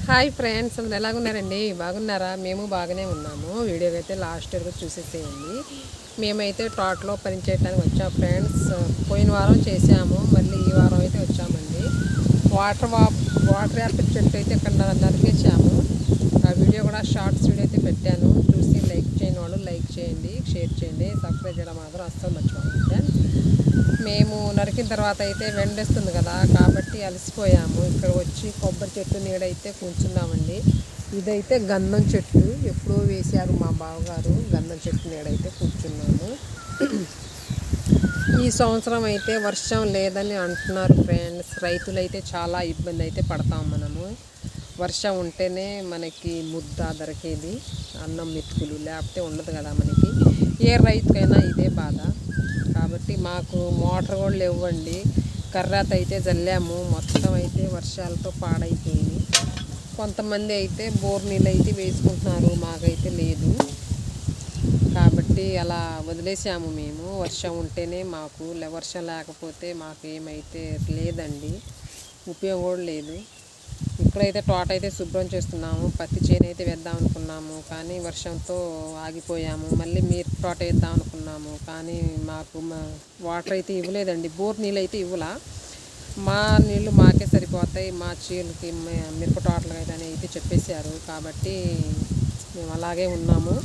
Hi friends, అందరు ఎలాగున్నారండి? బాగున్నారా? మేము బాగానే ఉన్నాము. వీడియోకి అయితే లాస్ట్ వరకు చూసేసేయండి. మేమైతే తోటలో పని చేయడానికి వచ్చాం ఫ్రెండ్స్. పోయిన వారం చేసాము, మళ్ళీ ఈ వారం అయితే వచ్చామండి. వాటర్ యాపిల్ చెట్టు అయితే ఇక్కడ నరికేసాము. ఆ వీడియో కూడా షార్ట్స్ వీడియో అయితే పెట్టాను. చూసి లైక్ చేయని వాళ్ళు లైక్ చేయండి, షేర్ చేయండి, సబ్స్క్రైబ్ చేయడం మాత్రం అస్సలు మర్చిపోండి ఫ్రెండ్స్. మేము నరికిన తర్వాత అయితే వెండేస్తుంది కదా, కాబట్టి అలసిపోయాము. ఇక్కడ వచ్చి కొబ్బరి చెట్టు నీడైతే కూర్చున్నామండి. ఇదైతే గంధం చెట్టు, ఎప్పుడో వేశారు మా బావగారు. గంధం చెట్టు నీడైతే కూర్చున్నాము. ఈ సంవత్సరం అయితే వర్షం లేదని అంటున్నారు ఫ్రెండ్స్. రైతులైతే చాలా ఇబ్బంది అయితే పడతాం మనము. వర్షం ఉంటేనే మనకి ముద్ద దొరికేది, అన్నం మెతుకులు, లేకపోతే ఉండదు కదా మనకి. ఏ రైతుకైనా ఇదే బాధ. కాబట్టి మాకు మోటార్ కూడా లేవండి. కర్రాత అయితే జల్లాము, మొత్తం అయితే వర్షాలతో పాడైపోయింది. కొంతమంది అయితే బోర్ నీళ్ళు అయితే వేసుకుంటున్నారు, మాకైతే లేదు. కాబట్టి అలా వదిలేసాము మేము. వర్షం ఉంటేనే మాకు, వర్షం లేకపోతే మాకు ఏమైతే లేదండి, ఉపయోగం కూడా లేదు. ఇక్కడైతే తోట అయితే శుభ్రం చేస్తున్నాము. పత్తి చేను అయితే వేద్దాం అనుకున్నాము, కానీ వర్షంతో ఆగిపోయాము. మళ్ళీ మీరు తోట వేద్దాం అనుకున్నాము, కానీ మాకు వాటర్ అయితే ఇవ్వలేదండి. బోర్ నీళ్ళు అయితే ఇవ్వలా. మా నీళ్ళు మాకే సరిపోతాయి, మా చీలకి మిరప తోటలకు అయితే చెప్పేశారు. కాబట్టి మేము అలాగే ఉన్నాము.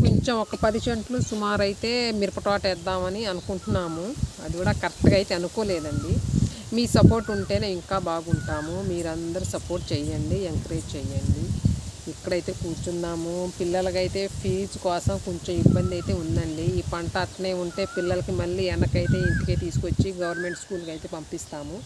కొంచెం ఒక 10 సెంట్లు సుమారు అయితే మిరప తోట వేద్దామని అనుకుంటున్నాము. అది కూడా కరెక్ట్గా అయితే అనుకోలేదండి. మీ సపోర్ట్ ఉంటేనే ఇంకా బాగుంటాము. మీరందరూ సపోర్ట్ చేయండి, ఎంకరేజ్ చేయండి. ఇక్కడైతే కూర్చున్నాము. పిల్లలకైతే ఫీజు కోసం కొంచెం ఇబ్బంది అయితే ఉందండి. ఈ పంట అట్నే ఉంటే పిల్లలకి మళ్ళీ వెనకైతే ఇంటికే తీసుకొచ్చి గవర్నమెంట్ స్కూల్కి అయితే పంపిస్తాము.